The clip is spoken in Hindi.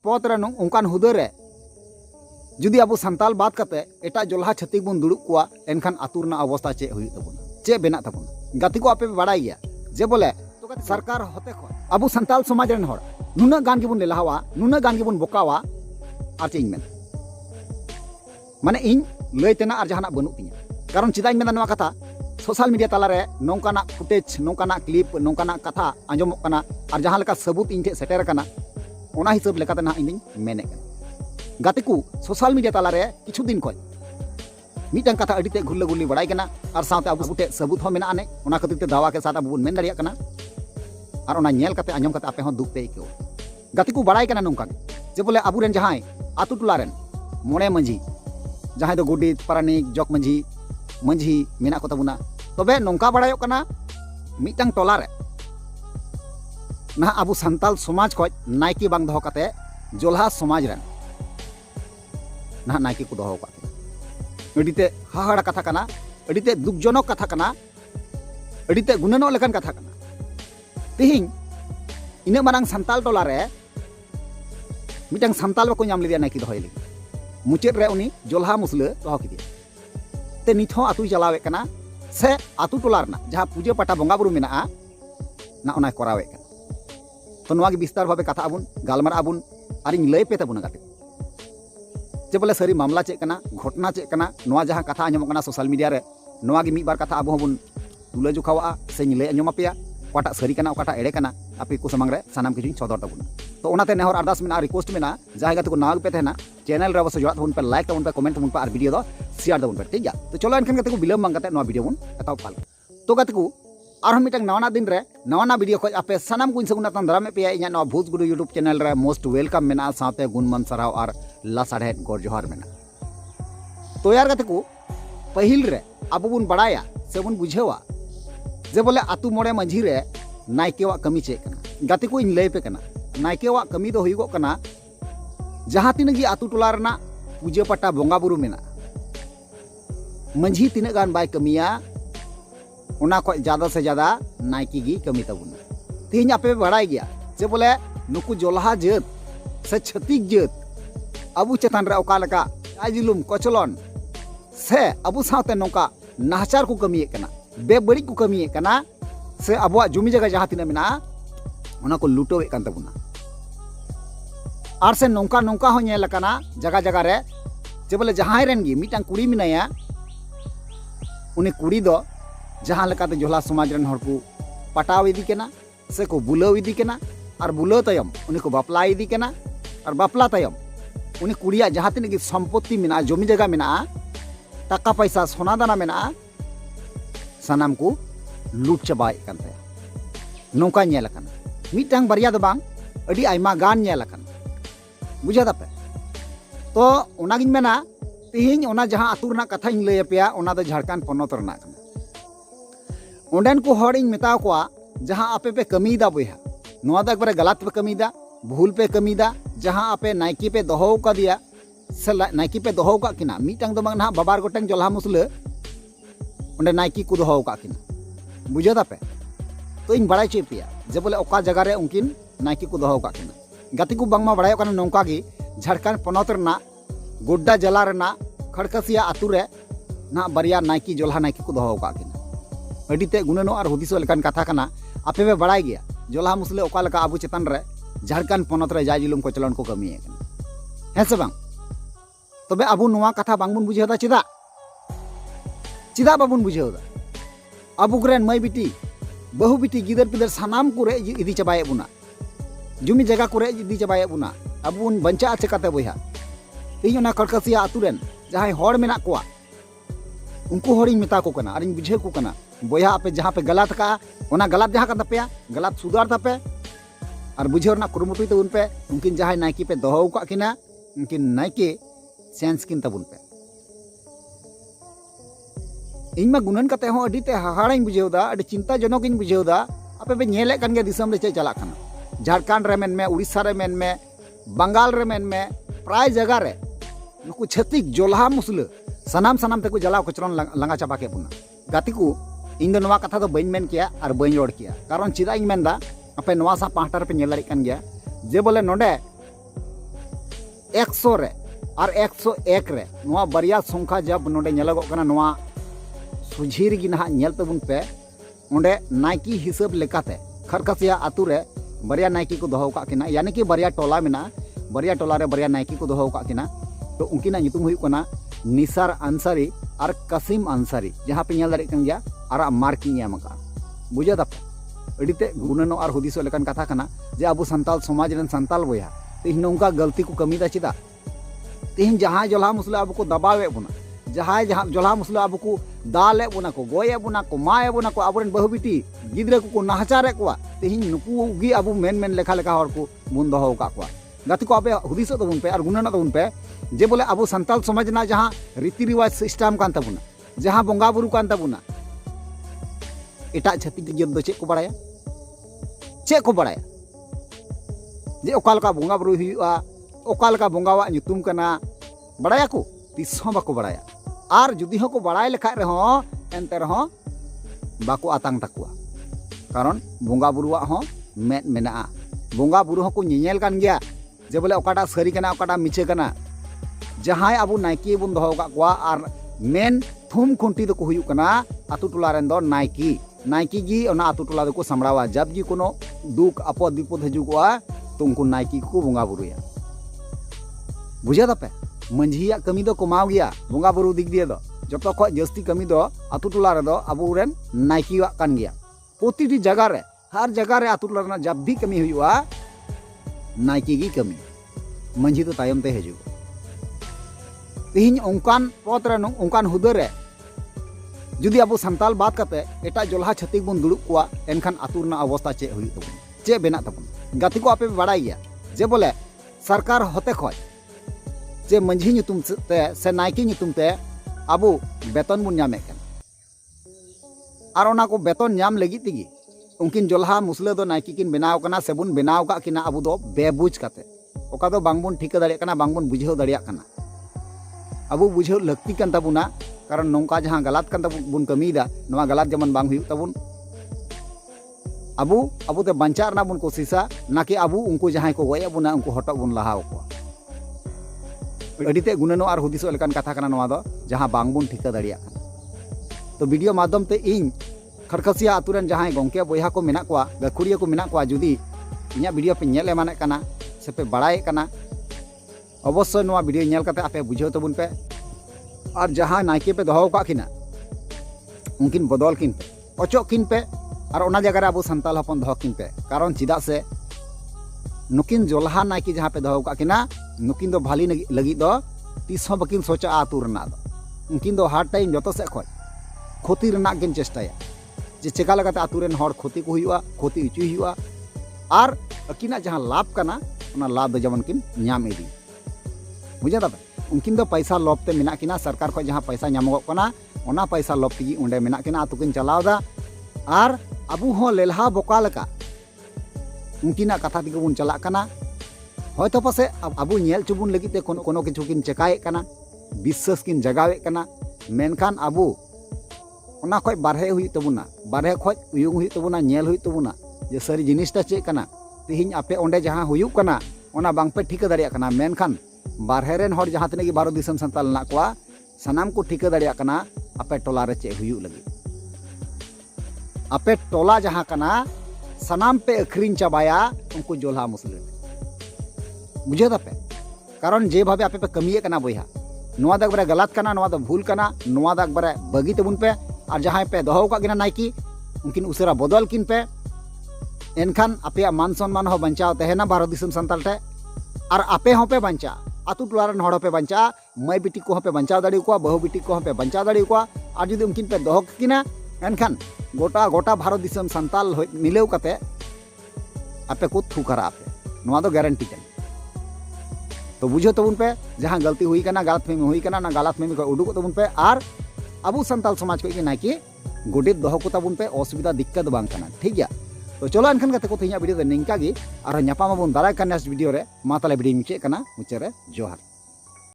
पद रे उनकान हुदा रे जुदी अब सान्ताल बात करते एटा जोल्हा छत्तीक बन दुड़ुब कोआ एनखान आतु रना अवस्था चे हुई तबुना चे बेना तबुना गाती को आपे बाड़ाई गया जे बोले सरकार होते खो अब सान्ताल समाज रेन हर नुना गान गिबुन लेलावा नुना गान गिबुन बोकावा आर चे इनमेन माने इन लय तेना आर जहाना बनु तिया कारण चिदा इन मेना नवा कथा सोशल मीडिया तालारे नौकाना फुटेज नौकाना क्लिप नौकाना कथा आंजमोग कना आर जहां लेका सबूत इन ठे सेटेर कना ओना हिसाब लेकाते ना इन मेने कना गाते को सोशल मीडिया तालारे किछु दिन खoj मिटन कथा अडिते गुल्ला गुल्ली बड़ाई कना और साथे अब बुटे सबूत हो मेना आने ओना खातिर ते दावा के साथ अब बुन मेन दाड़िया कना और ओना नेल कते आंजम कते आपे हो दुख पे इको गाते को बड़ाई कना नौका जे बोले अबुरेन जहां आतु टोला रेन मोणे मंझी जहां दो गुडी पारानिक जक मंझी मंझी मेना को तबुना तबे नौका बड़ायो कना मिटन टोला रे ना अब सान्ताल समाज खoj नायकी बांग दहो कते जोल्हा समाज रेन ना नायकी को दहो का अडिते हाहाड़ा कथा कना अडिते दुखजनक कथा कना अडिते गुननो लेकन कथा कना तिहिं इने मारंग सान्ताल टोला रे मिटन सान्ताल बको नाम लेदिया नायकी दहोय लगी मुचेद रे उनी जोल्हा मुसले दहो किदिया ते निथ हो आतु चलावे कना से आतु टोला रना जहां पूजा पाटा बंगा बुरु मेना ना ओना करावे कना तो नवा के विस्तार भावे कथा आबुन गालमारा आबुन आर इन लय पे तबुना गाते जे बोले सारी मामला चेक कना घटना चेक कना नवा जहां कथा आंजमोग कना सोशल मीडिया रे नवा गे मिद बार कथा आबो हबुन तुला जुखावा से लय आंजम आपेया ओकाटा सारी कना ओकाटा एड़े कना आपे को समांग रे सानाम किछु सदर तबुना तो ओनाते नेहर अरदास मेना रिक्वेस्ट मेना जहां गाते को नाग पे तेना चैनल रे बस जोड़ा तबुन पे लाइक तबुन पे कमेंट तबुन पे और वीडियो दो शेयर तबुन पे ठीक गया तो चलो एनखान गाते को बिलम बांग गाते नवा वीडियो बुन एताव पाल तो गाते को और मिटन नवाना दिन रे नवाना वीडियो खoj आपे सानाम को सगुना तन दारामे पे इना नवा भूत गुरु यूट्यूब चैनल रे मोस्ट वेलकम मेना साथे गुणमन सराव और लासाढ़ेद गोर जोहार मेना तो यार गाते को पहिल रे अब बुन बड़ाया से बुन बुझेवा जे बोले आतु मोड़े मंझी रे नायकेवा कमी चे कना गाते को इन लय पे कना नायकेवा कमी दो हुईगो कना जहां तिनगी आतु टोला रना पूजा पाटा बंगा बुरु मेना मंझी तिना गान बाय कमिया ओना को ज्यादा से ज्यादा नायकी गी कमी तबुना तिहिं आपे बड़ाई गया जे बोले नुकु जोल्हा जात से छत्तीक जात अबु चेतान रे ओका लका आजुलुम कोचलन से अबु साथे नौका नाहचार को कमिए कना बेबड़ी को कमिए कना से अबुआ जुमी जगह जहां तिना मेना ओना को लुटोवे कान तबुना आर से नौका नौका हो नेल कना जगह जगह रे जे बोले जहां रेन गी मिटां कुड़ी मिनाया उनी कुड़ी दो जहां लेकाते जोल्हा समाज रेन हर को पटाव इदी केना से को बुलाव इदी केना और बुलाव तयम उनी को बापला इदी केना और बापला तयम उनी कुड़िया जहां तिन की संपत्ति मेना जमी जगह मेना टाका पैसा सोना दाना मेना सानाम को लूट चबाय कानते नौका नेल काना मिटांग बारिया दो बांग अडी आयमा गान नेल काना बुझा दापे तो ओनागिन मेना तिहिं ओना जहां आतु रना कथा इन लय पेया ओना दो झारखंड पनत रना काना ओंडेन को हड़ इन मेता को जहां आपे पे कमीदा बोया नवा दो एकबारे गलत पे कमीदा भूल पे कमीदा जहां आपे नायकी पे दोहो का दिया से नायकी पे दोहो का किना मिटांग दो बांग ना बाबार गोटेंग जोल्हा मुसले ओंडे नायकी को दोहो का किना बुझा दापे तो इन बड़ाई चे पेया जे बोले ओका जगह रे उनकिन नायकी को दोहो का किना गाती को बांगमा बड़ायो काना नौका गी झारखंड पनत रना गोड्डा जला रना खड़कसिया आतु रे ना बारिया नायकी जोल्हा नायकी को दोहो का किना अडिते गुणनो और हुदिसो लेकान कथा कना आपे पे बड़ाई गया जोल्हा मुसले ओका लका आबु चेतन रे झारखंड पनत रे जाजुलुम को चलन को कमिए कना है से बांग तबे आबु नवा कथा बांग बुन बुझेदा चिदा बाबुन बुझेदा आबु ग्रेन मई बिटी बहु बिटी गिदर पिदर सानाम को रे इदी चबाए बुना जुमी जगह को रे इदी चबाए बुना आबुन बंचा चेकाते बोया तिहि ओना खड़कसिया आतु रेन जहां हड़ मेना कोआ उनको हड़िंग मेता को कना आरिंग बुझे को कना बोया आपे जहां पे गलत का ओना गलत जहां का तपेया गलत सुधार तपे और बुझे ना कुरुमुटुई तबुन पे उनकिन जहां नायकी पे दोहो का किना उनकिन नायकी सेंस किन तबुन पे इनमा गुणन कते हो अडिते हाहाड़ा बुझेदा अडी चिंता जनक बुझेदा आपे पे नेले कान गे दिसम रे चे चला खाना झारखंड रे मेन में उड़ीसा रे मेन में बंगाल रे मेन में प्राय जगह रे नुकु छत्तीक जोल्हा मुसले सानाम सानाम तेको जलाव कचरन लंगा चाबा के बुना गाती को इन दो नवा कथा दो बइन मेन किया और बइन रोड किया कारण चिदा इन मेनदा आपे नवा सा पाहटा रे पे नेल दाड़ी कान गया जे बोले नोडे 100 रे और 101 रे नोआ बारिया संख्या जब नोडे नेलगोग कना नोआ सुझी रेगी ना नेल तबुन पे ओंडे नाइकी हिसाब लेकाते खरकसिया आतु रे बारिया नाइकी को दोहो का किना यानी कि बारिया टोला मेना बारिया टोला रे बारिया नाइकी को दोहो का किना तो उनकिना नितुम हुई कना निसार अंसारी और कसीम अंसारी जहाँ पे नेल दाड़े कन गया और मार्किंग एम का बुझे दापे अड़ीते गुणनो और हुदिसो लेकान कथा कना जे अबो संताल समाज रेन संताल बोया तेहिं नोंका गलती को कमी दा चिदा तेहिं जहाँ जोल्हा मुसला अब को दबावे बुना जहाँ जहाँ जोल्हा मुसला अब को दाले बुना को गोये बुना को माए बुना को अब बहु बिटी गिद्रे को नाहचारे को तेहिं नुकु गी अब मेन मेन लेखा लेखा हर को बुन दोहो का को गाती को आपे हुदिसो तबुन पे और गुणनो तबुन पे जे बोले अब संताल समाज ना जहाँ रीति रिवाज सिस्टम कान तबुना जहाँ बंगा बुरु कान तबुना एटा छाती जब दो चेक को बड़ाया चे को बड़ाया जे ओकालका बंगा बुरु हुआ ओकालका बंगावा ᱧᱩᱛᱩᱢ कना बड़ाया को तीसों बाको बड़ाया और जुदी हो को बड़ाय लेखाय रहो एनते रहो बाको आतांग तकुआ कारण बंगा बुरुआ हो मेद मेना बंगा बुरु हो को ñeñel kan गया जे बोले ओकाटा सारी कना ओकाटा मिचे कना जहां अबु नाइकी बुन दोहो का कोआ और मेन थुम खुंटी दो को हुयु कना आतु टोला रेन दो नाइकी गी ओना आतु टोला दो को सामड़ावा जब जी कोनो दुख आपद विपद हजुगोआ तो उनको नाइकी को बंगा बुरुया बुझा दापे मंझिया कमी दो कमाव गया बंगा बुरु दिग दिए दो जतो खो जस्ती कमी दो आतु टोला रे दो अबु रेन नाइकी वा कान गया प्रतिटी जगह रे हर जगह रे आतु टोला जब भी कमी हुआ नाइकी गी कमी मंझी तो तायम ते हजु तेहिं ओंकान पद रे ओंकान हुदा रे जुदी अबु संताल बात करते एटा जोल्हा छतिक बन दुड़ुब कोआ एनखान आतु रना अवस्था चे हुई तबुन चे बेना तबुन गाती को आपे बड़ाई गया जे बोले सरकार होते खय जे मंझी ᱧᱩᱛᱩᱢ ते से नाइकी ᱧᱩᱛᱩᱢ ते अबु बेतन बुन ᱧᱟᱢᱮ कन और ओना को बेतन ᱧᱟᱢ लगी तिगी उनकिन जोल्हा मुसले दो नाइकी किन बनाव कना से बुन बनाव का किना अबु दो बेबुज काते ओका दो बांगबुन ठिका दाड़े कना बांगबुन बुझेव दाड़िया कना अबु बुझेव लक्ति कन तबुना कारण नौका जहाँ गलत कन तबुन कमीदा नवा गलत जमन बांग हुई तबुन अबु अबु ते बंचा रना बुन कोशिशा ना कि अबु उनको जहाँ को गोया बुना उनको हटक बुन लहाव को अड़ीते गुणनो और हुदिसो लेकान कथा कना नवा दो जहाँ बांगबुन ठिका दाड़िया कना तो वीडियो माध्यम ते इन खरखसिया आतुरन जहाँ गोंके बोया को मेना कोआ गाखुड़िया को मेना कोआ जुदी इन्या वीडियो पे नेल एमाने कना से पे बड़ाए कना अवश्य नवा वीडियो नेल कते आपे बुझेव तबुन पे और जहाँ नाइके पे दोहो का किना उनकिन बदल किन पे अचोक किन पे और ओना जगह रे अबु संताल हपन दोहो किन पे कारण चिदा से नुकिन जोल्हा नाइकी जहाँ पे दोहो का किना नुकिन दो भाली लगी दो तीसों बकिन सोचा आतु रना दो उनकिन दो हर टाइम जतो से खय क्षति रना किन चेष्टाया जे चेका लगाते आतु रेन हर क्षति को हुआ क्षति उचु हुआ और अकिना जहाँ लाभ कना ओना लाभ दो जमन किन ᱧᱟᱢ इदी बुझा दाबे उनकिन दो पैसा लोभ ते मेना किना सरकार को जहाँ पैसा ᱧᱟᱢᱚᱜ कना ओना पैसा लोभ तेगी उंडे मेना किना आतु किन चलावदा और अबु हो लेलहा बोका लका उनकिना कथा तेगी बुन चला कना हयतो पासे अबु नेल चुबुन लगी ते कोनो किछु किन चेकाए कना विश्वास किन जगावे कना मेनखान अबु ओना खय बारहे हुई तबुना बारहे खय उयुंग हुई तबुना नेल हुई तबुना जे सारी जिनिसटा चे कना तेहिं आपे ओंडे जहाँ हुयुग कना ओना बांग पे ठिका दाड़िया कना मेनखान बारहे रेन हर जहाँ तने भारत दिसम संताल ना कोआ सनाम को ठिका दाड़िया कना आपे टोला रे चे हुयुग लगी आपे टोला जहाँ कना सनाम पे अखरीन चाबाया उनको जोल्हा मुसले बुझे दापे कारण जे भावे आपे पे कमिए कना बोया नोआ दक बरे गलत कना नोआ दो भूल कना नोआ दक बरे बगी तबुन पे और जहाँ पे दोहो का गिना नाइकी उनकिन उसरा बदल किन पे एनखान आपे मान सम्मान हो बंचाव तहेना भारत दिसम संताल टे और आपे हो पे बंचा आतु टोला रेन हड़ पे बंचा माई बेटी को पे बंचाव दाड़ी को बहु बेटी को पे बंचाव दाड़ी को और जुदी उनकिन पे दोहो किना एनखान गोटा गोटा भारत दिसम संताल मिलेव कते आपे को थुकरा आपे नोआ दो गारंटी कन तो बुझो तबुन पे जहाँ गलती हुई कना गलतफहमी हुई कना ना गलतफहमी को उडुक तबुन पे और अबु संताल समाज को नाइकी गोडेत दोहो को तबुन पे असुविधा दिक्कत बांग कना ठीक गया तो चलो एनखान कते को तेहिया वीडियो दे निंका गी और ᱧᱟᱯᱟᱢ ᱟᱵᱚᱱ ᱫᱟᱨᱟᱭ ᱠᱟᱱ नेक्स्ट वीडियो रे मा ताले वीडियो मुचे कना मुचे रे जोहार।